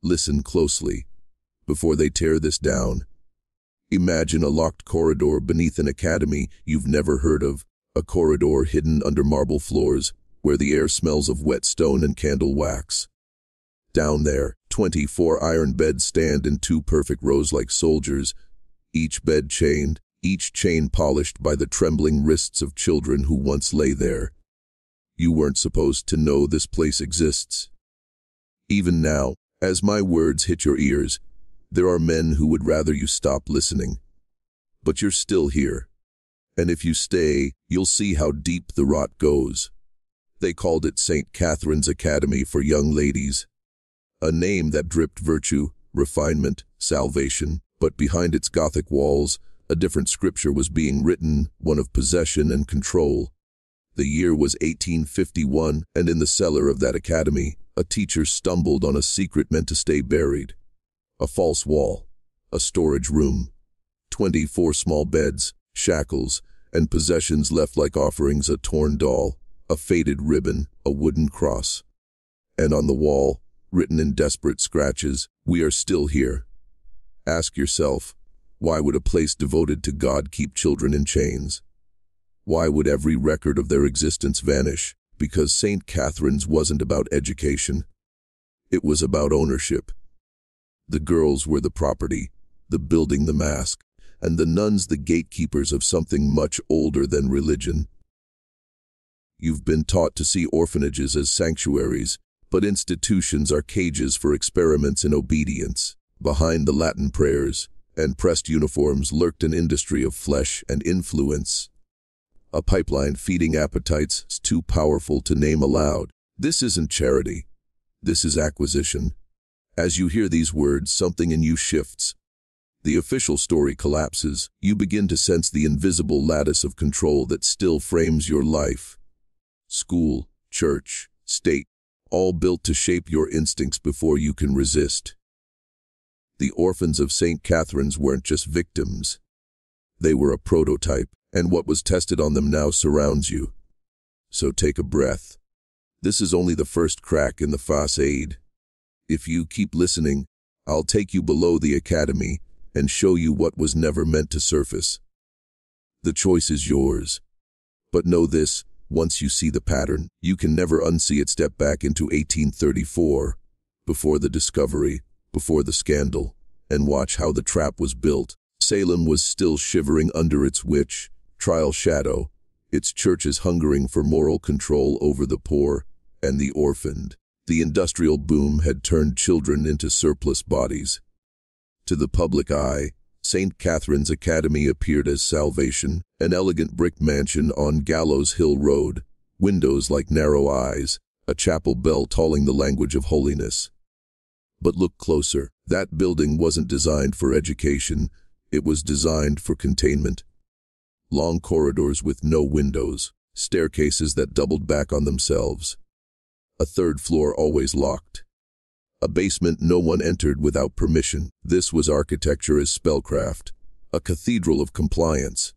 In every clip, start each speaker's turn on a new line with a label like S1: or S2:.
S1: Listen closely. Before they tear this down, imagine a locked corridor beneath an academy you've never heard of, a corridor hidden under marble floors, where the air smells of wet stone and candle wax. Down there, 24 iron beds stand in 2 perfect rows like soldiers, each bed chained, each chain polished by the trembling wrists of children who once lay there. You weren't supposed to know this place exists. Even now, as my words hit your ears, there are men who would rather you stop listening. But you're still here. And if you stay, you'll see how deep the rot goes. They called it St. Catherine's Academy for Young Ladies. A name that dripped virtue, refinement, salvation, but behind its Gothic walls, a different scripture was being written, one of possession and control. The year was 1851, and in the cellar of that academy, a teacher stumbled on a secret meant to stay buried. A false wall, a storage room, 24 small beds, shackles, and possessions left like offerings, a torn doll, a faded ribbon, a wooden cross. And on the wall, written in desperate scratches, "We are still here." Ask yourself, why would a place devoted to God keep children in chains? Why would every record of their existence vanish? Because St. Catherine's wasn't about education. It was about ownership. The girls were the property, the building the mask, and the nuns the gatekeepers of something much older than religion. You've been taught to see orphanages as sanctuaries, but institutions are cages for experiments in obedience. Behind the Latin prayers and pressed uniforms lurked an industry of flesh and influence. A pipeline feeding appetites too powerful to name aloud. This isn't charity. This is acquisition. As you hear these words, something in you shifts. The official story collapses. You begin to sense the invisible lattice of control that still frames your life. School, church, state, all built to shape your instincts before you can resist. The orphans of St. Catherine's weren't just victims. They were a prototype, and what was tested on them now surrounds you. So take a breath. This is only the first crack in the facade. If you keep listening, I'll take you below the academy and show you what was never meant to surface. The choice is yours. But know this, once you see the pattern, you can never unsee it. Step back into 1834, before the discovery, before the scandal, and watch how the trap was built. Salem was still shivering under its witch trial shadow, its churches hungering for moral control over the poor and the orphaned. The industrial boom had turned children into surplus bodies. To the public eye, St. Catherine's Academy appeared as salvation, an elegant brick mansion on Gallows Hill Road, windows like narrow eyes, a chapel bell tolling the language of holiness. But look closer. That building wasn't designed for education, it was designed for containment. Long corridors with no windows, staircases that doubled back on themselves. A third floor always locked. A basement no one entered without permission. This was architecture as spellcraft, a cathedral of compliance.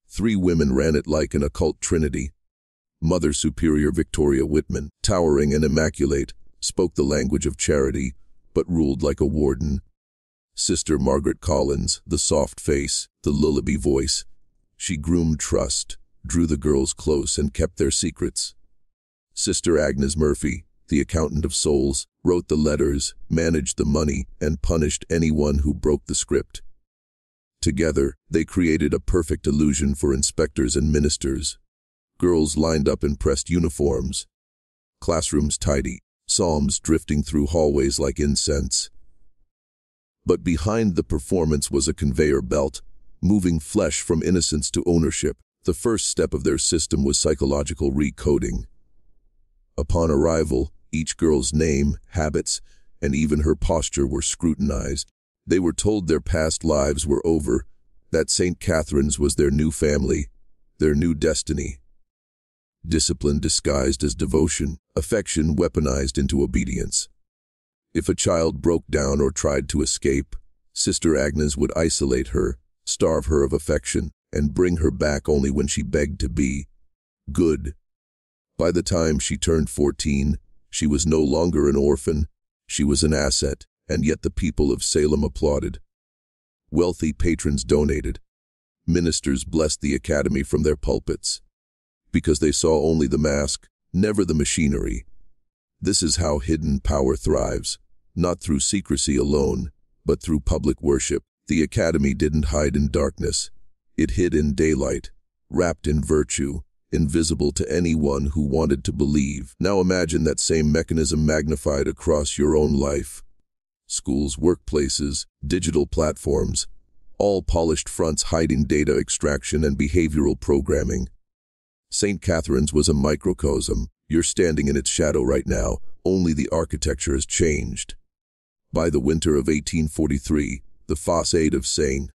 S1: 3 women ran it like an occult trinity. Mother Superior Victoria Whitman, towering and immaculate, spoke the language of charity, but ruled like a warden. Sister Margaret Collins, the soft face, the lullaby voice. She groomed trust, drew the girls close and kept their secrets. Sister Agnes Murphy, the accountant of souls, wrote the letters, managed the money, and punished anyone who broke the script. Together, they created a perfect illusion for inspectors and ministers. Girls lined up in pressed uniforms. Classrooms tidy, psalms drifting through hallways like incense. But behind the performance was a conveyor belt, moving flesh from innocence to ownership. The first step of their system was psychological recoding. Upon arrival, each girl's name, habits, and even her posture were scrutinized. They were told their past lives were over, that St. Catherine's was their new family, their new destiny. Discipline disguised as devotion, affection weaponized into obedience. If a child broke down or tried to escape, Sister Agnes would isolate her, starve her of affection, and bring her back only when she begged to be good. By the time she turned 14, she was no longer an orphan, She was an asset, and yet the people of Salem applauded. Wealthy patrons donated. Ministers blessed the academy from their pulpits, because they saw only the mask, never the machinery. This is how hidden power thrives, not through secrecy alone, but through public worship. The academy didn't hide in darkness. It hid in daylight, wrapped in virtue, invisible to anyone who wanted to believe. Now imagine that same mechanism magnified across your own life. Schools, workplaces, digital platforms, all polished fronts hiding data extraction and behavioral programming. St. Catherine's was a microcosm. You're standing in its shadow right now, only the architecture has changed. By the winter of 1843, the facade of St.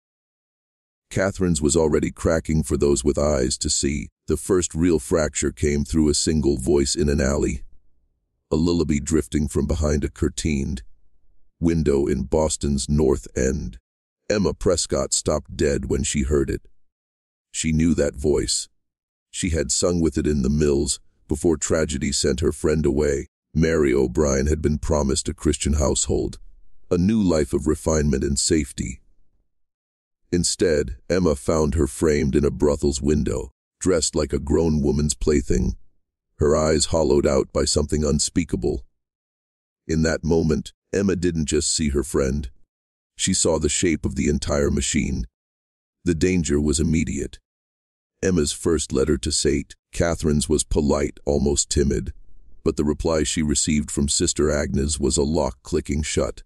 S1: Catherine's was already cracking for those with eyes to see. The first real fracture came through a single voice in an alley. A lullaby drifting from behind a curtained window in Boston's North End. Emma Prescott stopped dead when she heard it. She knew that voice. She had sung with it in the mills before tragedy sent her friend away. Mary O'Brien had been promised a Christian household, a new life of refinement and safety. Instead, Emma found her framed in a brothel's window, dressed like a grown woman's plaything, her eyes hollowed out by something unspeakable. In that moment, Emma didn't just see her friend. She saw the shape of the entire machine. The danger was immediate. Emma's first letter to St. Catherine's was polite, almost timid, but the reply she received from Sister Agnes was a lock clicking shut.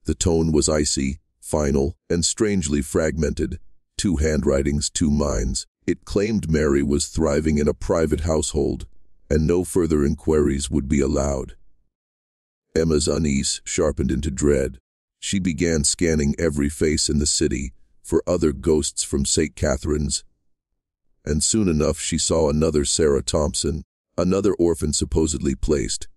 S1: The tone was icy, final, and strangely fragmented. Two handwritings, two minds. It claimed Mary was thriving in a private household, and no further inquiries would be allowed. Emma's unease sharpened into dread. She began scanning every face in the city for other ghosts from St. Catherine's. And soon enough she saw another Sarah Thompson, another orphan supposedly placed,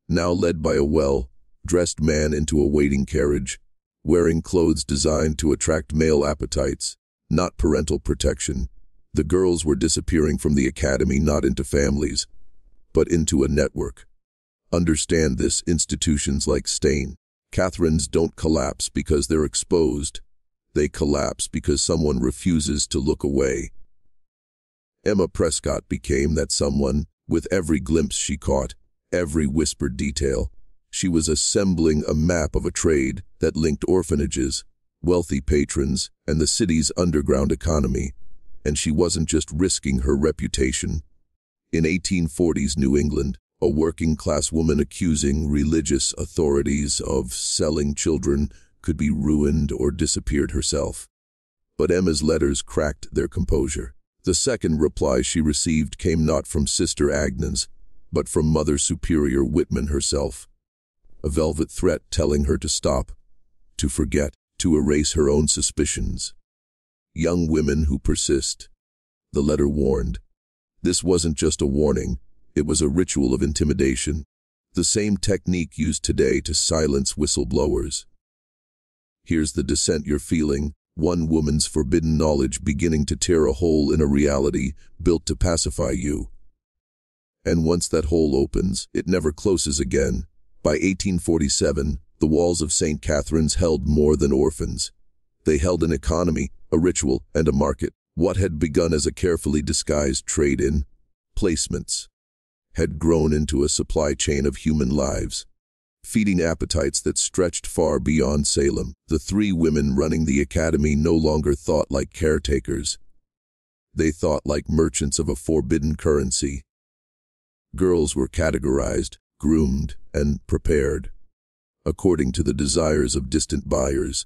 S1: now led by a well-dressed man into a waiting carriage, wearing clothes designed to attract male appetites, not parental protection. The girls were disappearing from the academy not into families, but into a network. Understand this: institutions like St. Catherine's don't collapse because they're exposed. They collapse because someone refuses to look away. Emma Prescott became that someone. With every glimpse she caught, every whispered detail, she was assembling a map of a trade that linked orphanages, wealthy patrons, and the city's underground economy. And she wasn't just risking her reputation. In 1840s New England, a working-class woman accusing religious authorities of selling children could be ruined or disappeared herself. But Emma's letters cracked their composure. The second reply she received came not from Sister Agnes, but from Mother Superior Whitman herself. A velvet threat telling her to stop, to forget, to erase her own suspicions. Young women who persist. The letter warned. This wasn't just a warning, it was a ritual of intimidation, the same technique used today to silence whistleblowers. Here's the dissent you're feeling. One woman's forbidden knowledge beginning to tear a hole in a reality built to pacify you. And once that hole opens, it never closes again. By 1847, the walls of St. Catherine's held more than orphans. They held an economy, a ritual, and a market. What had begun as a carefully disguised trade in placements had grown into a supply chain of human lives, feeding appetites that stretched far beyond Salem. The three women running the academy no longer thought like caretakers. They thought like merchants of a forbidden currency. Girls were categorized, groomed, and prepared, according to the desires of distant buyers.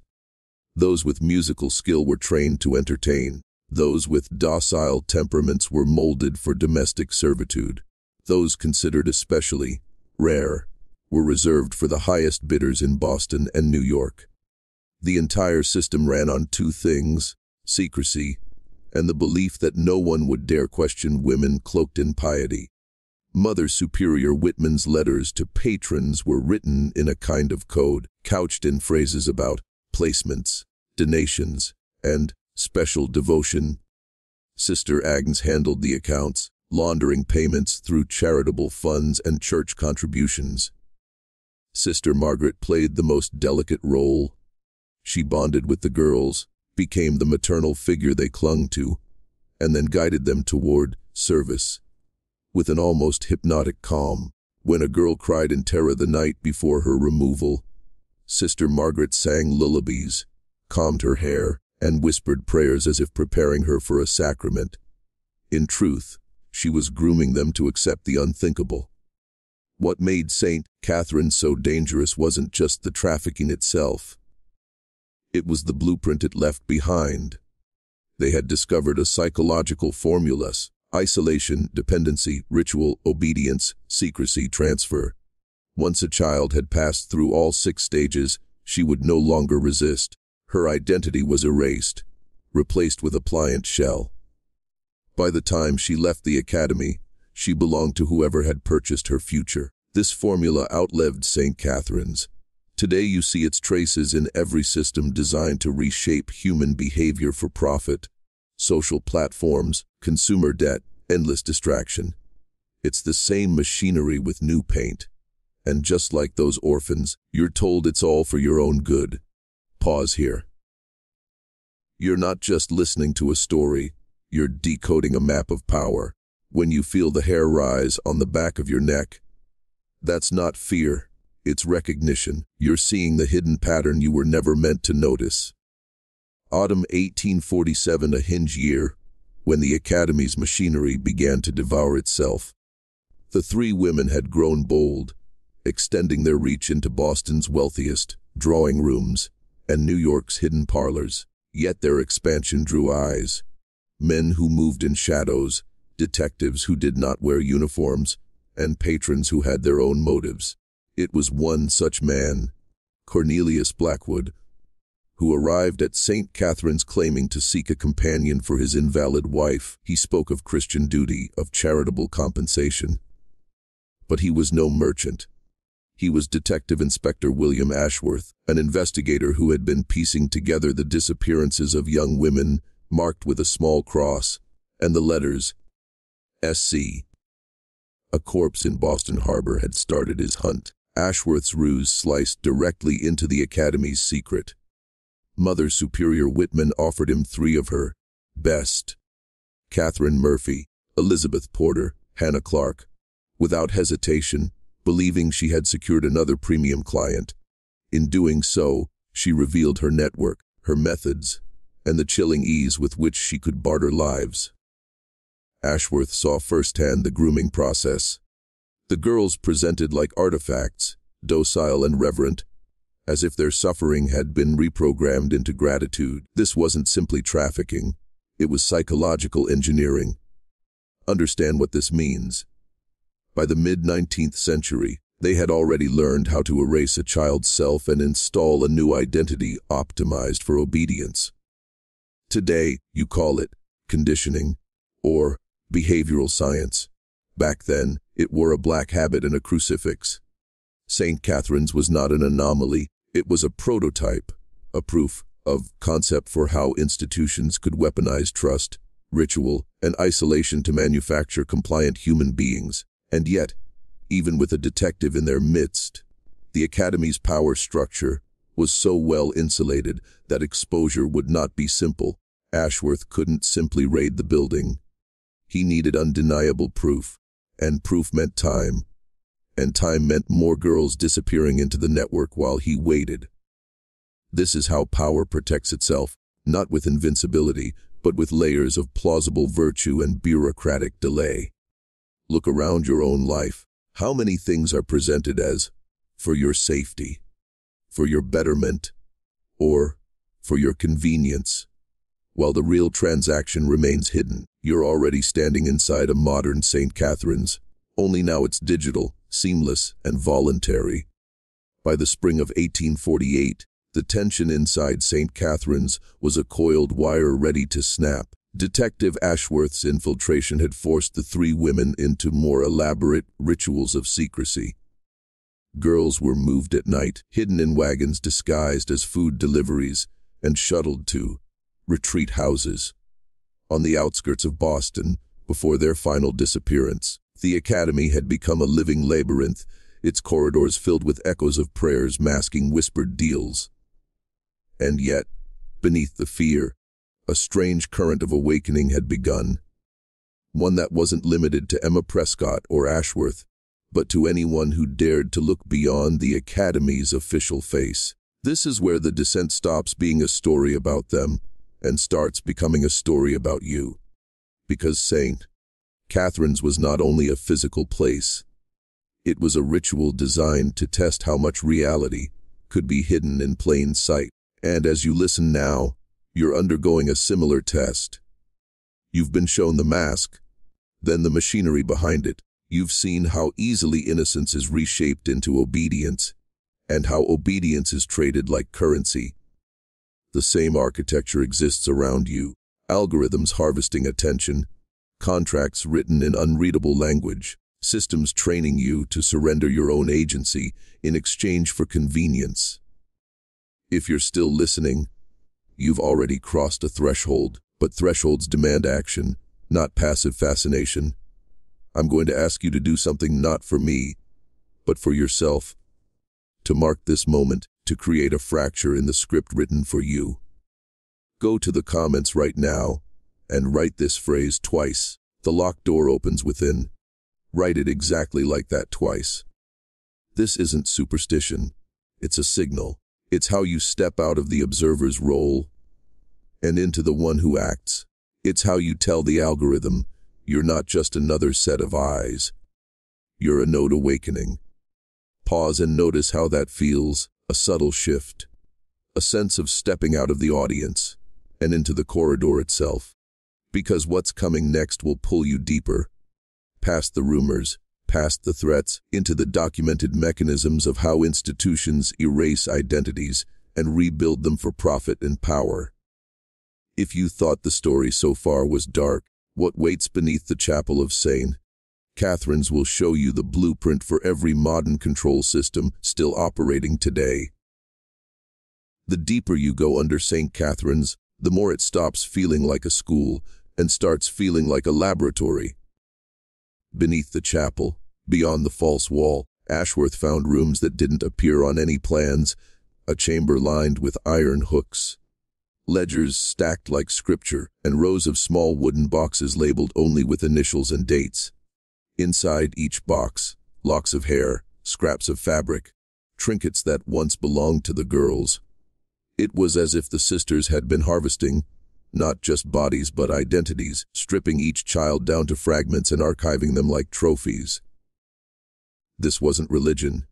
S1: Those with musical skill were trained to entertain. Those with docile temperaments were molded for domestic servitude. Those considered especially rare were reserved for the highest bidders in Boston and New York. The entire system ran on two things: secrecy and the belief that no one would dare question women cloaked in piety. Mother Superior Whitman's letters to patrons were written in a kind of code, couched in phrases about placements, donations, and special devotion. Sister Agnes handled the accounts, laundering payments through charitable funds and church contributions. Sister Margaret played the most delicate role. She bonded with the girls, became the maternal figure they clung to, and then guided them toward service. With an almost hypnotic calm, when a girl cried in terror the night before her removal, Sister Margaret sang lullabies, combed her hair, and whispered prayers as if preparing her for a sacrament. In truth, she was grooming them to accept the unthinkable. What made St. Catherine so dangerous wasn't just the trafficking itself. It was the blueprint it left behind. They had discovered a psychological formula: isolation, dependency, ritual, obedience, secrecy, transfer. Once a child had passed through all 6 stages, she would no longer resist. Her identity was erased, replaced with a pliant shell. By the time she left the academy, she belonged to whoever had purchased her future. This formula outlived St. Catherine's. Today you see its traces in every system designed to reshape human behavior for profit. Social platforms, consumer debt, endless distraction. It's the same machinery with new paint. And just like those orphans, you're told it's all for your own good. Pause here. You're not just listening to a story, you're decoding a map of power. When you feel the hair rise on the back of your neck, that's not fear, it's recognition. You're seeing the hidden pattern you were never meant to notice. Autumn 1847, a hinge year, when the Academy's machinery began to devour itself. The 3 women had grown bold, extending their reach into Boston's wealthiest drawing rooms and New York's hidden parlors. Yet their expansion drew eyes. Men who moved in shadows, detectives who did not wear uniforms, and patrons who had their own motives. It was one such man, Cornelius Blackwood, who arrived at St. Catherine's claiming to seek a companion for his invalid wife. He spoke of Christian duty, of charitable compensation. But he was no merchant. He was Detective Inspector William Ashworth, an investigator who had been piecing together the disappearances of young women, marked with a small cross, and the letters SC. A corpse in Boston Harbor had started his hunt. Ashworth's ruse sliced directly into the Academy's secret. Mother Superior Whitman offered him 3 of her best: Catherine Murphy, Elizabeth Porter, Hannah Clark. Without hesitation, believing she had secured another premium client. In doing so, she revealed her network, her methods, and the chilling ease with which she could barter lives. Ashworth saw firsthand the grooming process. The girls presented like artifacts, docile and reverent, as if their suffering had been reprogrammed into gratitude. This wasn't simply trafficking, it was psychological engineering. Understand what this means. By the mid-19th century, they had already learned how to erase a child's self and install a new identity optimized for obedience. Today, you call it conditioning or behavioral science. Back then, it wore a black habit and a crucifix. St. Catherine's was not an anomaly, it was a prototype, a proof of concept for how institutions could weaponize trust, ritual, and isolation to manufacture compliant human beings. And yet, even with a detective in their midst, the Academy's power structure was so well insulated that exposure would not be simple. Ashworth couldn't simply raid the building. He needed undeniable proof, and proof meant time. And time meant more girls disappearing into the network while he waited. This is how power protects itself, not with invincibility, but with layers of plausible virtue and bureaucratic delay. Look around your own life. How many things are presented as for your safety, for your betterment, or for your convenience? While the real transaction remains hidden, you're already standing inside a modern St. Catherine's, only now it's digital, seamless, and voluntary. By the spring of 1848, the tension inside St. Catherine's was a coiled wire ready to snap. Detective Ashworth's infiltration had forced the 3 women into more elaborate rituals of secrecy. Girls were moved at night, hidden in wagons disguised as food deliveries, and shuttled to retreat houses on the outskirts of Boston before their final disappearance. The Academy had become a living labyrinth, its corridors filled with echoes of prayers masking whispered deals. And yet, beneath the fear, a strange current of awakening had begun. One that wasn't limited to Emma Prescott or Ashworth, but to anyone who dared to look beyond the Academy's official face. This is where the descent stops being a story about them and starts becoming a story about you. Because St. Catherine's was not only a physical place, it was a ritual designed to test how much reality could be hidden in plain sight. And as you listen now, you're undergoing a similar test. You've been shown the mask, then the machinery behind it. You've seen how easily innocence is reshaped into obedience, and how obedience is traded like currency. The same architecture exists around you, algorithms harvesting attention, contracts written in unreadable language, systems training you to surrender your own agency in exchange for convenience. If you're still listening, you've already crossed a threshold, but thresholds demand action, not passive fascination. I'm going to ask you to do something not for me, but for yourself. To mark this moment, to create a fracture in the script written for you. Go to the comments right now and write this phrase twice. The locked door opens within. Write it exactly like that twice. This isn't superstition. It's a signal. It's how you step out of the observer's role and into the one who acts. It's how you tell the algorithm, you're not just another set of eyes. You're a node awakening. Pause and notice how that feels, a subtle shift, a sense of stepping out of the audience and into the corridor itself. Because what's coming next will pull you deeper, past the rumors, past the threats, into the documented mechanisms of how institutions erase identities and rebuild them for profit and power. If you thought the story so far was dark, what waits beneath the chapel of St. Catherine's will show you the blueprint for every modern control system still operating today. The deeper you go under St. Catherine's, the more it stops feeling like a school and starts feeling like a laboratory. Beneath the chapel, beyond the false wall, Ashworth found rooms that didn't appear on any plans, a chamber lined with iron hooks, ledgers stacked like scripture, and rows of small wooden boxes labeled only with initials and dates. Inside each box, locks of hair, scraps of fabric, trinkets that once belonged to the girls. It was as if the sisters had been harvesting, not just bodies but identities, stripping each child down to fragments and archiving them like trophies. This wasn't religion.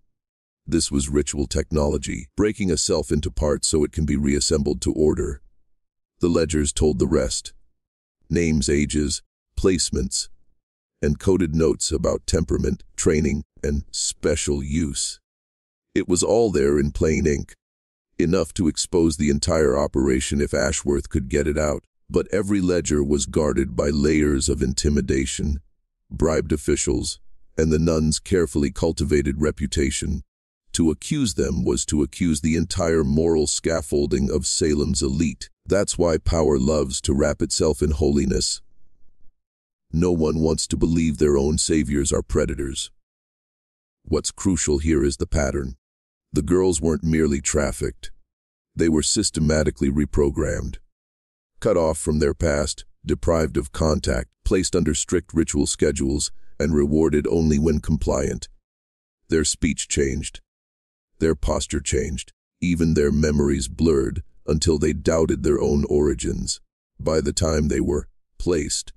S1: This was ritual technology, breaking a self into parts so it can be reassembled to order. The ledgers told the rest. Names, ages, placements, and coded notes about temperament, training, and special use. It was all there in plain ink. Enough to expose the entire operation if Ashworth could get it out, but every ledger was guarded by layers of intimidation, bribed officials, and the nuns' carefully cultivated reputation. To accuse them was to accuse the entire moral scaffolding of Salem's elite. That's why power loves to wrap itself in holiness. No one wants to believe their own saviors are predators. What's crucial here is the pattern. The girls weren't merely trafficked. They were systematically reprogrammed. Cut off from their past, deprived of contact, placed under strict ritual schedules, and rewarded only when compliant. Their speech changed. Their posture changed. Even their memories blurred until they doubted their own origins. By the time they were placed,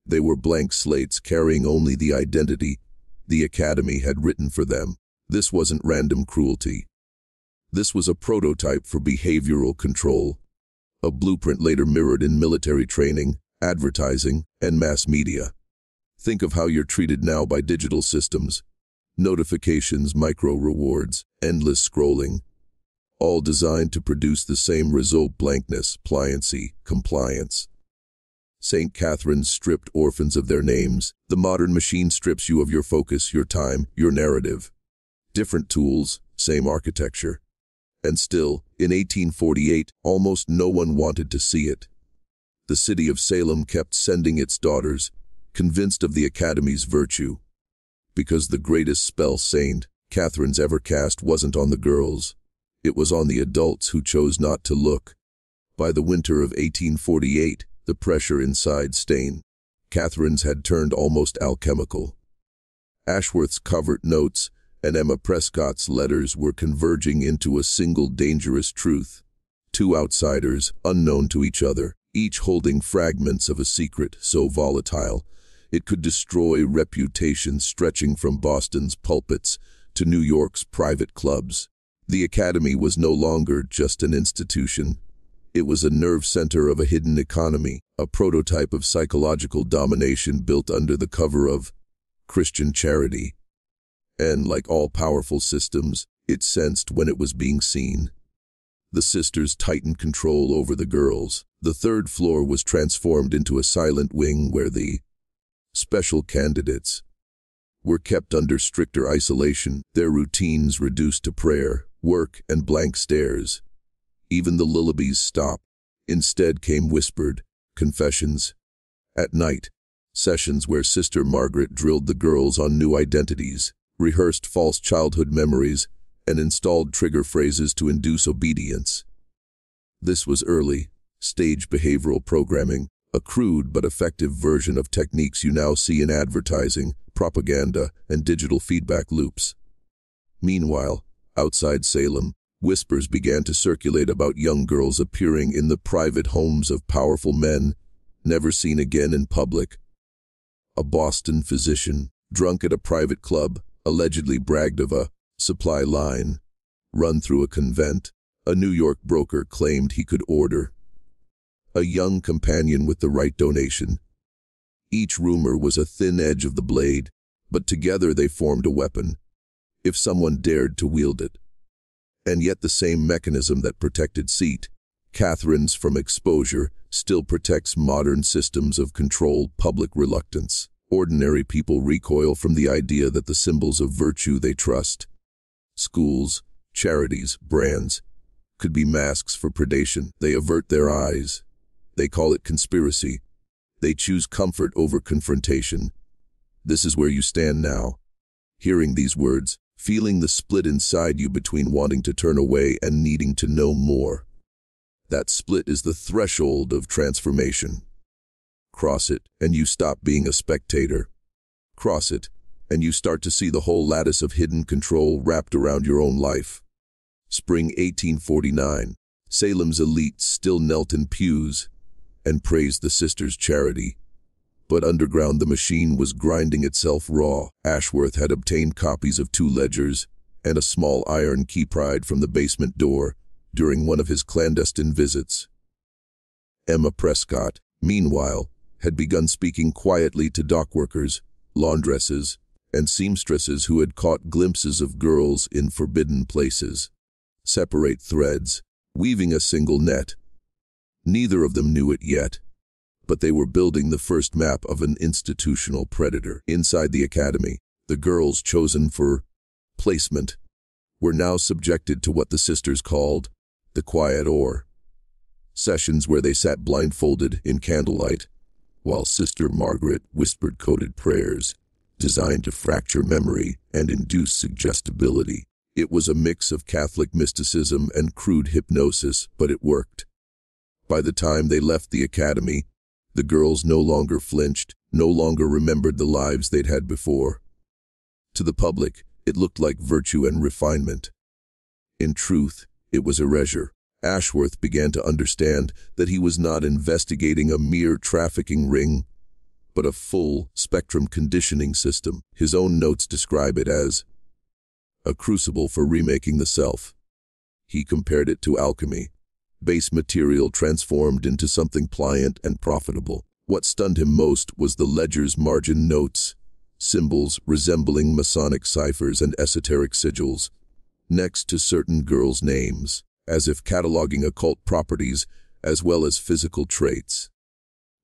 S1: they were blank slates carrying only the identity the Academy had written for them. This wasn't random cruelty. This was a prototype for behavioral control, a blueprint later mirrored in military training, advertising, and mass media. Think of how you're treated now by digital systems. Notifications, micro-rewards, endless scrolling, all designed to produce the same result: blankness, pliancy, compliance. St. Catherine's stripped orphans of their names. The modern machine strips you of your focus, your time, your narrative. Different tools, same architecture. And still, in 1848, almost no one wanted to see it. The city of Salem kept sending its daughters, convinced of the Academy's virtue. Because the greatest spell Saint Catherine's ever cast wasn't on the girls. It was on the adults who chose not to look. By the winter of 1848, the pressure inside Saint Catherine's had turned almost alchemical. Ashworth's covert notes and Emma Prescott's letters were converging into a single dangerous truth. Two outsiders, unknown to each other, each holding fragments of a secret so volatile it could destroy reputations stretching from Boston's pulpits to New York's private clubs. The Academy was no longer just an institution. It was a nerve center of a hidden economy, a prototype of psychological domination built under the cover of Christian charity. And like all powerful systems, it sensed when it was being seen. The sisters tightened control over the girls. The third floor was transformed into a silent wing where the special candidates were kept under stricter isolation, their routines reduced to prayer, work, and blank stares. Even the lullabies stopped. Instead came whispered confessions. At night, sessions where Sister Margaret drilled the girls on new identities, rehearsed false childhood memories, and installed trigger phrases to induce obedience. This was early, stage behavioral programming, a crude but effective version of techniques you now see in advertising, propaganda, and digital feedback loops. Meanwhile, outside Salem, whispers began to circulate about young girls appearing in the private homes of powerful men, never seen again in public. A Boston physician, drunk at a private club, allegedly bragged of a supply line run through a convent. A New York broker claimed he could order a young companion with the right donation. Each rumor was a thin edge of the blade, but together they formed a weapon, if someone dared to wield it. And yet the same mechanism that protected St. Catherine's from exposure still protects modern systems of controlled public reluctance. Ordinary people recoil from the idea that the symbols of virtue they trust, schools, charities, brands, could be masks for predation. They avert their eyes. They call it conspiracy. They choose comfort over confrontation. This is where you stand now. Hearing these words, feeling the split inside you between wanting to turn away and needing to know more. That split is the threshold of transformation. Cross it, and you stop being a spectator. Cross it, and you start to see the whole lattice of hidden control wrapped around your own life. Spring 1849, Salem's elites still knelt in pews and praised the sisters' charity. But underground the machine was grinding itself raw. Ashworth had obtained copies of 2 ledgers and a small iron key pried from the basement door during one of his clandestine visits. Emma Prescott, meanwhile, had begun speaking quietly to dockworkers, laundresses, and seamstresses who had caught glimpses of girls in forbidden places. Separate threads, weaving a single net. Neither of them knew it yet, but they were building the first map of an institutional predator. Inside the academy, the girls chosen for placement were now subjected to what the sisters called the quiet or sessions where they sat blindfolded in candlelight, while Sister Margaret whispered coded prayers designed to fracture memory and induce suggestibility. It was a mix of Catholic mysticism and crude hypnosis, but it worked. By the time they left the academy, the girls no longer flinched, no longer remembered the lives they'd had before. To the public, it looked like virtue and refinement. In truth, it was erasure. Ashworth began to understand that he was not investigating a mere trafficking ring, but a full-spectrum conditioning system. His own notes describe it as a crucible for remaking the self. He compared it to alchemy, base material transformed into something pliant and profitable. What stunned him most was the ledger's margin notes, symbols resembling Masonic ciphers and esoteric sigils, next to certain girls' names, as if cataloging occult properties as well as physical traits.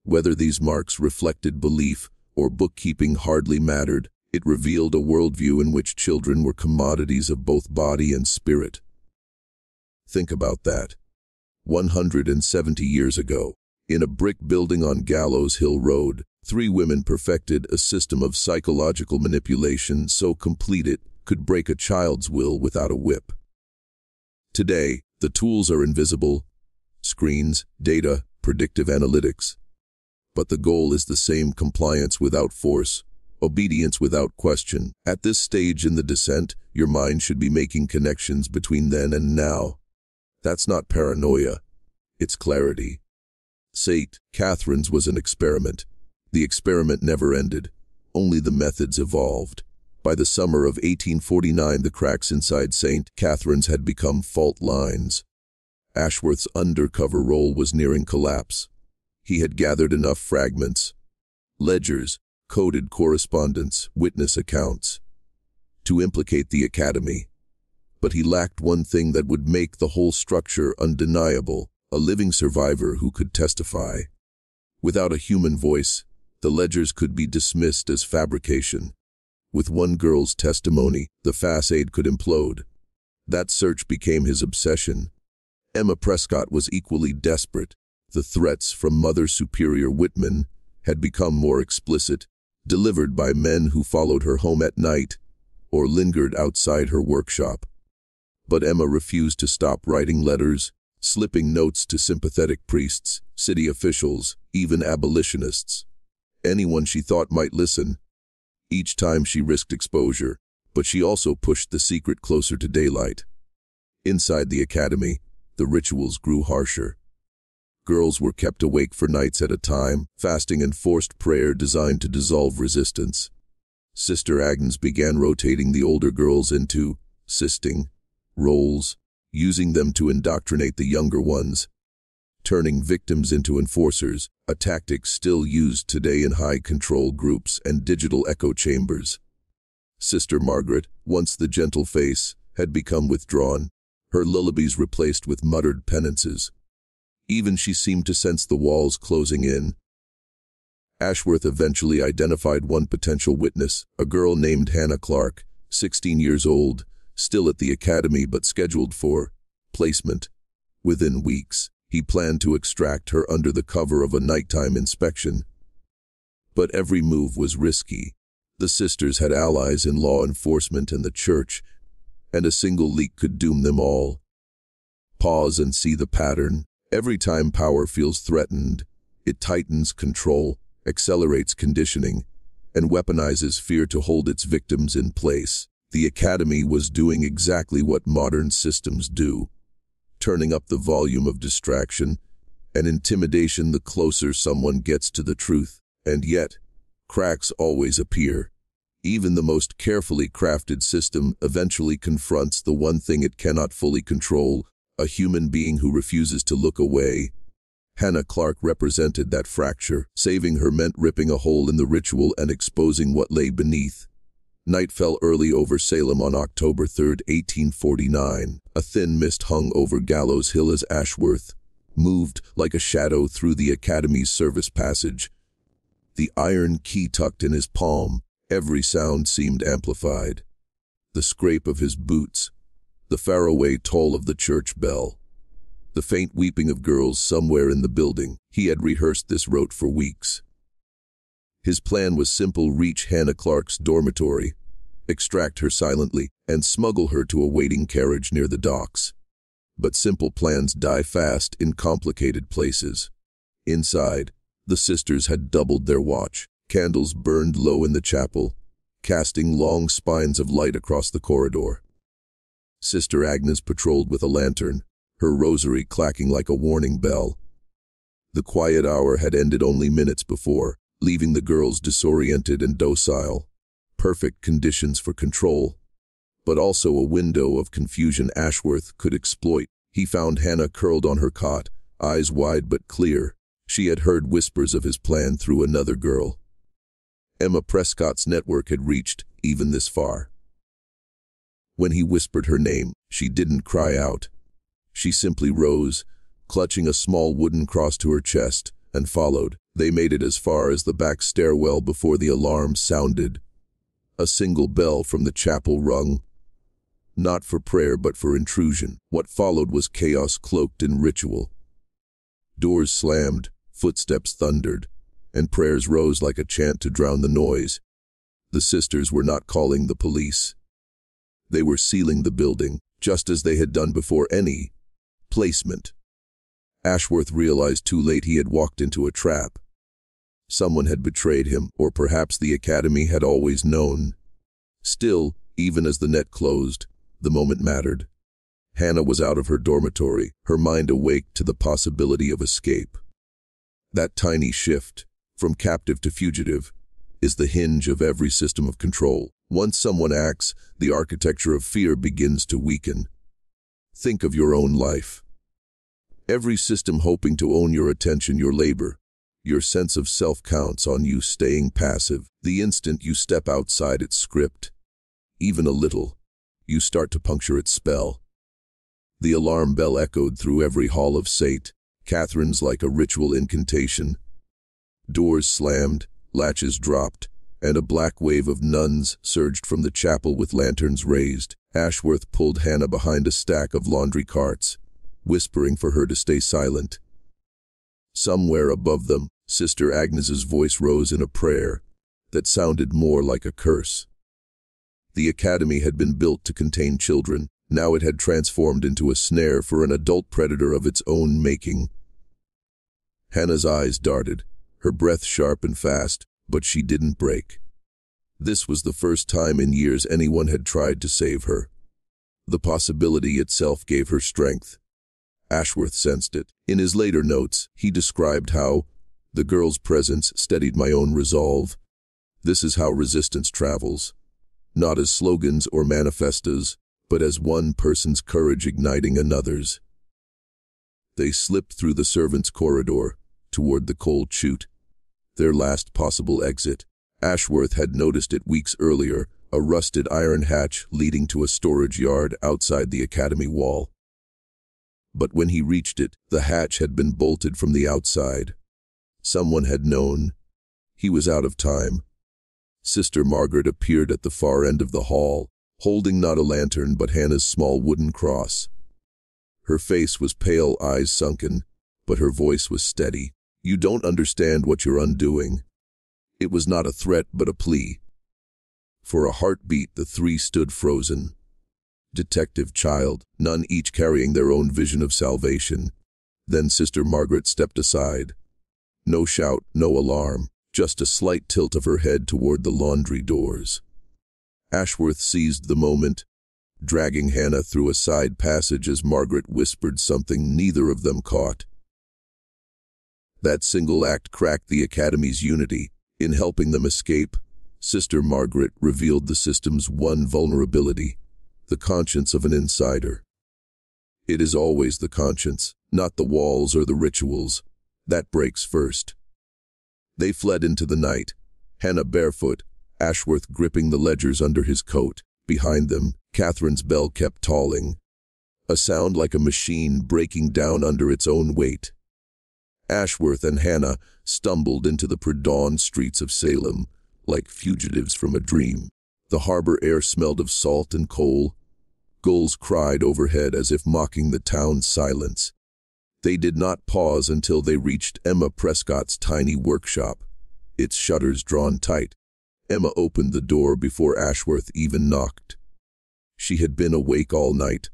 S1: Whether these marks reflected belief or bookkeeping hardly mattered. It revealed a worldview in which children were commodities of both body and spirit. Think about that. 170 years ago, In a brick building on Gallows Hill Road, 3 women perfected a system of psychological manipulation so complete it could break a child's will without a whip. Today, the tools are invisible: screens, data, predictive analytics. But the goal is the same: compliance without force, obedience without question. At this stage in the descent, your mind should be making connections between then and now. That's not paranoia, it's clarity. St. Catherine's was an experiment. The experiment never ended. Only the methods evolved. By the summer of 1849, the cracks inside St. Catherine's had become fault lines. Ashworth's undercover role was nearing collapse. He had gathered enough fragments, ledgers, coded correspondence, witness accounts, to implicate the Academy. But he lacked one thing that would make the whole structure undeniable: a living survivor who could testify. Without a human voice, the ledgers could be dismissed as fabrication. With one girl's testimony, the facade could implode. That search became his obsession. Emma Prescott was equally desperate. The threats from Mother Superior Whitman had become more explicit, delivered by men who followed her home at night or lingered outside her workshop. But Emma refused to stop writing letters, slipping notes to sympathetic priests, city officials, even abolitionists. Anyone she thought might listen. Each time she risked exposure, but she also pushed the secret closer to daylight. Inside the Academy, the rituals grew harsher. Girls were kept awake for nights at a time, fasting and forced prayer designed to dissolve resistance. Sister Agnes began rotating the older girls into sisting roles, using them to indoctrinate the younger ones, turning victims into enforcers, a tactic still used today in high-control groups and digital echo chambers. Sister Margaret, once the gentle face, had become withdrawn, her lullabies replaced with muttered penances. Even she seemed to sense the walls closing in. Ashworth eventually identified one potential witness, a girl named Hannah Clark, 16 years old, still at the Academy but scheduled for placement. Within weeks, he planned to extract her under the cover of a nighttime inspection. But every move was risky. The sisters had allies in law enforcement and the church, and a single leak could doom them all. Pause and see the pattern. Every time power feels threatened, it tightens control, accelerates conditioning, and weaponizes fear to hold its victims in place. The Academy was doing exactly what modern systems do, turning up the volume of distraction and intimidation the closer someone gets to the truth. And yet, cracks always appear. Even the most carefully crafted system eventually confronts the one thing it cannot fully control: a human being who refuses to look away. Hannah Clark represented that fracture. Saving her meant ripping a hole in the ritual and exposing what lay beneath. Night fell early over Salem on October 3, 1849. A thin mist hung over Gallows Hill as Ashworth moved like a shadow through the Academy's service passage. The iron key tucked in his palm, every sound seemed amplified. The scrape of his boots, the faraway toll of the church bell, the faint weeping of girls somewhere in the building. He had rehearsed this rote for weeks. His plan was simple: reach Hannah Clark's dormitory, extract her silently, and smuggle her to a waiting carriage near the docks. But simple plans die fast in complicated places. Inside, the sisters had doubled their watch. Candles burned low in the chapel, casting long spines of light across the corridor. Sister Agnes patrolled with a lantern, her rosary clacking like a warning bell. The quiet hour had ended only minutes before, leaving the girls disoriented and docile. Perfect conditions for control, but also a window of confusion Ashworth could exploit. He found Hannah curled on her cot, eyes wide but clear. She had heard whispers of his plan through another girl. Emma Prescott's network had reached even this far. When he whispered her name, she didn't cry out. She simply rose, clutching a small wooden cross to her chest, and followed. They made it as far as the back stairwell before the alarm sounded. A single bell from the chapel rung, not for prayer but for intrusion. What followed was chaos cloaked in ritual. Doors slammed, Footsteps thundered, and prayers rose like a chant to drown the noise. The sisters were not calling the police. They were sealing the building, just as they had done before any placement. Ashworth realized too late he had walked into a trap. Someone had betrayed him, or perhaps the academy had always known. Still, even as the net closed, the moment mattered. Hannah was out of her dormitory, her mind awake to the possibility of escape. That tiny shift, from captive to fugitive, is the hinge of every system of control. Once someone acts, the architecture of fear begins to weaken. Think of your own life. Every system hoping to own your attention, your labor, your sense of self counts on you staying passive. The instant you step outside its script, even a little, you start to puncture its spell. The alarm bell echoed through every hall of St. Catherine's like a ritual incantation. Doors slammed, latches dropped, and a black wave of nuns surged from the chapel with lanterns raised. Ashworth pulled Hannah behind a stack of laundry carts, whispering for her to stay silent. Somewhere above them, Sister Agnes's voice rose in a prayer that sounded more like a curse. The academy had been built to contain children. Now it had transformed into a snare for an adult predator of its own making. Hannah's eyes darted, her breath sharp and fast, but she didn't break. This was the first time in years anyone had tried to save her. The possibility itself gave her strength. Ashworth sensed it. In his later notes, he described how the girl's presence steadied my own resolve. This is how resistance travels, not as slogans or manifestos, but as one person's courage igniting another's. They slipped through the servants' corridor, toward the cold chute, their last possible exit. Ashworth had noticed it weeks earlier, a rusted iron hatch leading to a storage yard outside the academy wall. But when he reached it, the hatch had been bolted from the outside. Someone had known. He was out of time. Sister Margaret appeared at the far end of the hall, holding not a lantern but Hannah's small wooden cross. Her face was pale, eyes sunken, but her voice was steady. You don't understand what you're undoing. It was not a threat but a plea. For a heartbeat the three stood frozen. Detective, child, none each carrying their own vision of salvation. Then Sister Margaret stepped aside. No shout, no alarm, just a slight tilt of her head toward the laundry doors. Ashworth seized the moment, dragging Hannah through a side passage as Margaret whispered something neither of them caught. That single act cracked the academy's unity. In helping them escape, Sister Margaret revealed the system's one vulnerability, the conscience of an insider. It is always the conscience, not the walls or the rituals, that breaks first. They fled into the night, Hannah barefoot, Ashworth gripping the ledgers under his coat. Behind them, Catherine's bell kept tolling, a sound like a machine breaking down under its own weight. Ashworth and Hannah stumbled into the pre-dawn streets of Salem, like fugitives from a dream. The harbor air smelled of salt and coal. Gulls cried overhead as if mocking the town's silence. They did not pause until they reached Emma Prescott's tiny workshop, its shutters drawn tight. Emma opened the door before Ashworth even knocked. She had been awake all night,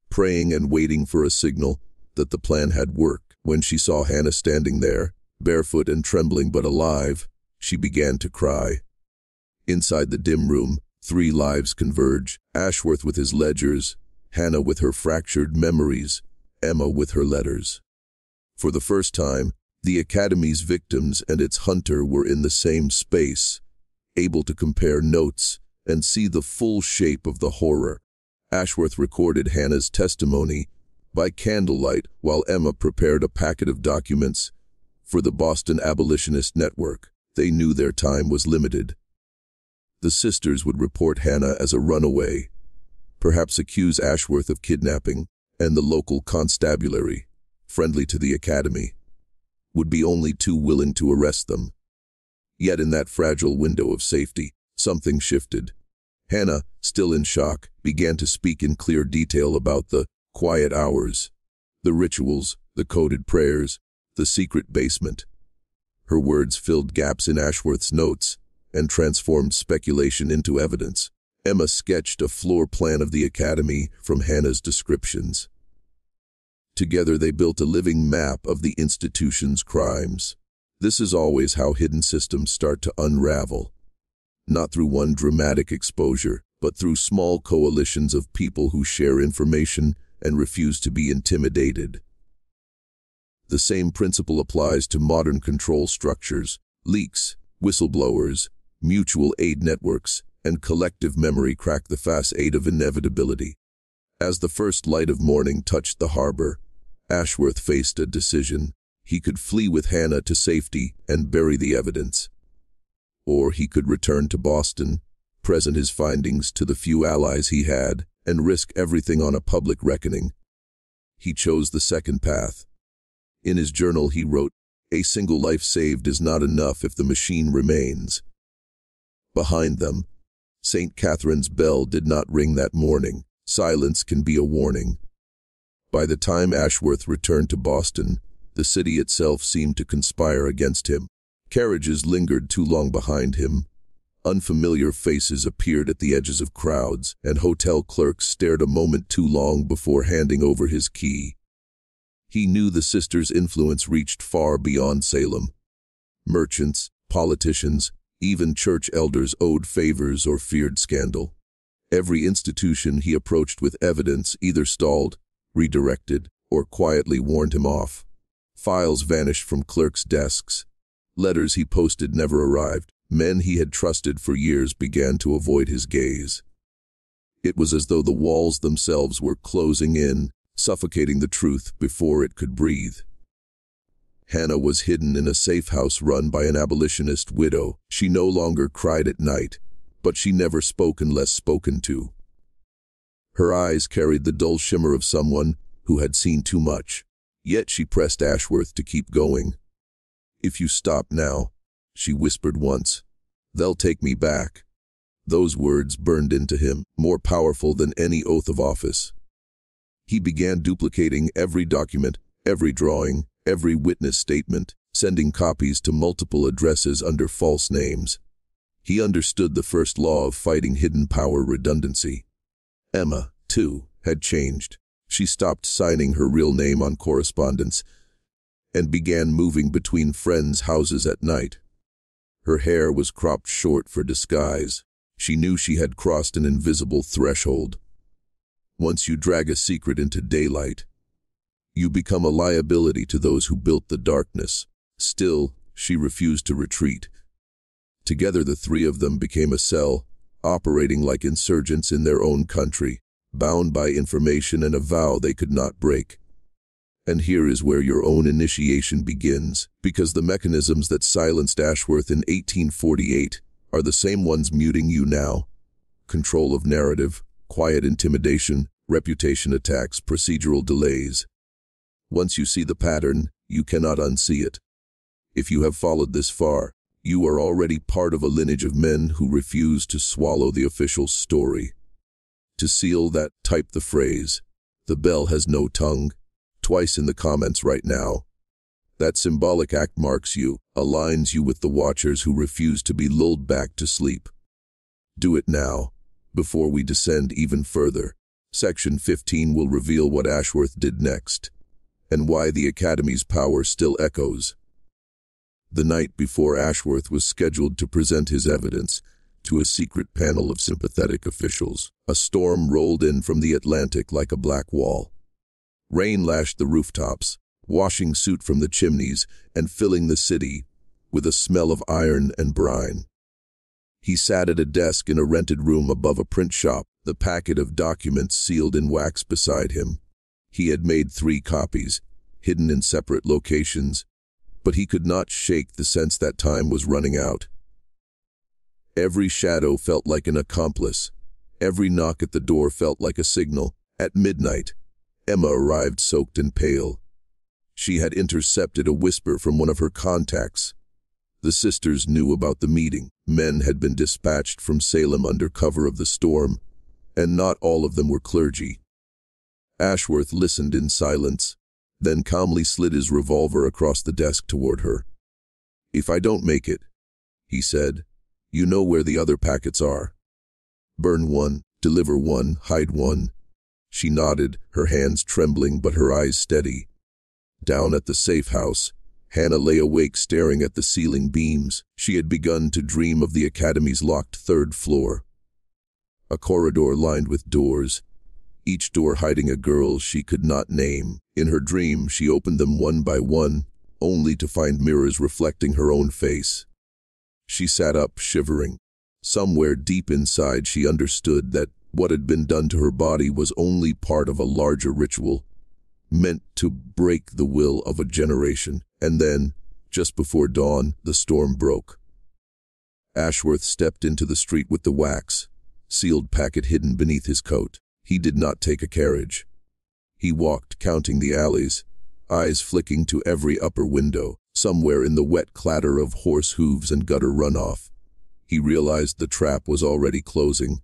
S1: praying and waiting for a signal that the plan had worked. When she saw Hannah standing there, barefoot and trembling but alive, she began to cry. Inside the dim room, three lives converge, Ashworth with his ledgers, Hannah with her fractured memories, Emma with her letters. For the first time, the academy's victims and its hunter were in the same space, able to compare notes and see the full shape of the horror. Ashworth recorded Hannah's testimony by candlelight while Emma prepared a packet of documents for the Boston Abolitionist Network. They knew their time was limited. The sisters would report Hannah as a runaway, perhaps accuse Ashworth of kidnapping, and the local constabulary, friendly to the academy, would be only too willing to arrest them. Yet in that fragile window of safety, something shifted. Hannah, still in shock, began to speak in clear detail about the quiet hours, the rituals, the coded prayers, The secret basement. Her words filled gaps in Ashworth's notes and transformed speculation into evidence. Emma sketched a floor plan of the academy from Hannah's descriptions. Together they built a living map of the institution's crimes. This is always how hidden systems start to unravel. Not through one dramatic exposure, but through small coalitions of people who share information and refuse to be intimidated. The same principle applies to modern control structures, leaks, whistleblowers, mutual aid networks, and collective memory crack the facade of inevitability. As the first light of morning touched the harbor, Ashworth faced a decision. He could flee with Hannah to safety and bury the evidence. Or he could return to Boston, present his findings to the few allies he had, and risk everything on a public reckoning. He chose the second path. In his journal he wrote, "A single life saved is not enough if the machine remains." Behind them, St. Catherine's bell did not ring that morning. Silence can be a warning. By the time Ashworth returned to Boston, the city itself seemed to conspire against him. Carriages lingered too long behind him. Unfamiliar faces appeared at the edges of crowds, and hotel clerks stared a moment too long before handing over his key. He knew the sisters' influence reached far beyond Salem. Merchants, politicians, even church elders owed favors or feared scandal. Every institution he approached with evidence either stalled, redirected, or quietly warned him off. Files vanished from clerks' desks. Letters he posted never arrived. Men he had trusted for years began to avoid his gaze. It was as though the walls themselves were closing in, suffocating the truth before it could breathe. Hannah was hidden in a safe house run by an abolitionist widow. She no longer cried at night, but she never spoke unless spoken to. Her eyes carried the dull shimmer of someone who had seen too much. Yet she pressed Ashworth to keep going. "If you stop now," she whispered once, "they'll take me back." Those words burned into him, more powerful than any oath of office. He began duplicating every document, every drawing, every witness statement, sending copies to multiple addresses under false names. He understood the first law of fighting hidden power: redundancy. Emma, too, had changed. She stopped signing her real name on correspondence and began moving between friends' houses at night. Her hair was cropped short for disguise. She knew she had crossed an invisible threshold. Once you drag a secret into daylight, you become a liability to those who built the darkness. Still, she refused to retreat. Together the three of them became a cell, operating like insurgents in their own country, bound by information and a vow they could not break. And here is where your own initiation begins, because the mechanisms that silenced Ashworth in 1848 are the same ones muting you now. Control of narrative, quiet intimidation, reputation attacks, procedural delays. Once you see the pattern, you cannot unsee it. If you have followed this far, you are already part of a lineage of men who refuse to swallow the official story. To seal that, type the phrase, "The bell has no tongue," twice in the comments right now. That symbolic act marks you, aligns you with the watchers who refuse to be lulled back to sleep. Do it now, before we descend even further. Section 15 will reveal what Ashworth did next, and why the Academy's power still echoes. The night before Ashworth was scheduled to present his evidence to a secret panel of sympathetic officials, a storm rolled in from the Atlantic like a black wall. Rain lashed the rooftops, washing soot from the chimneys and filling the city with a smell of iron and brine. He sat at a desk in a rented room above a print shop, the packet of documents sealed in wax beside him. He had made 3 copies, hidden in separate locations, but he could not shake the sense that time was running out. Every shadow felt like an accomplice. Every knock at the door felt like a signal. At midnight, Emma arrived soaked and pale. She had intercepted a whisper from one of her contacts. The sisters knew about the meeting. Men had been dispatched from Salem under cover of the storm, and not all of them were clergy. Ashworth listened in silence, then calmly slid his revolver across the desk toward her. "If I don't make it," he said, "you know where the other packets are. Burn one, deliver one, hide one." She nodded, her hands trembling but her eyes steady. Down at the safe house, Hannah lay awake staring at the ceiling beams. She had begun to dream of the academy's locked third floor. A corridor lined with doors, each door hiding a girl she could not name. In her dream, she opened them one by one, only to find mirrors reflecting her own face. She sat up, shivering. Somewhere deep inside, she understood that what had been done to her body was only part of a larger ritual, meant to break the will of a generation. And then, just before dawn, the storm broke. Ashworth stepped into the street with the wax, sealed packet hidden beneath his coat. He did not take a carriage. He walked, counting the alleys, eyes flicking to every upper window. Somewhere in the wet clatter of horse hooves and gutter runoff, he realized the trap was already closing.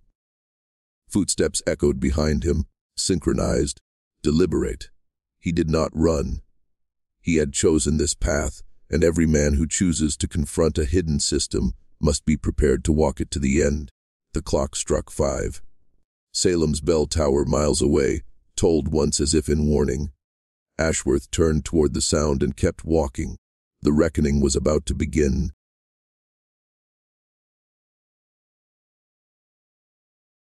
S1: Footsteps echoed behind him, synchronized, deliberate. He did not run. He had chosen this path, and every man who chooses to confront a hidden system must be prepared to walk it to the end. The clock struck 5. Salem's bell tower miles away, tolled once as if in warning. Ashworth turned toward the sound and kept walking. The reckoning was about to begin.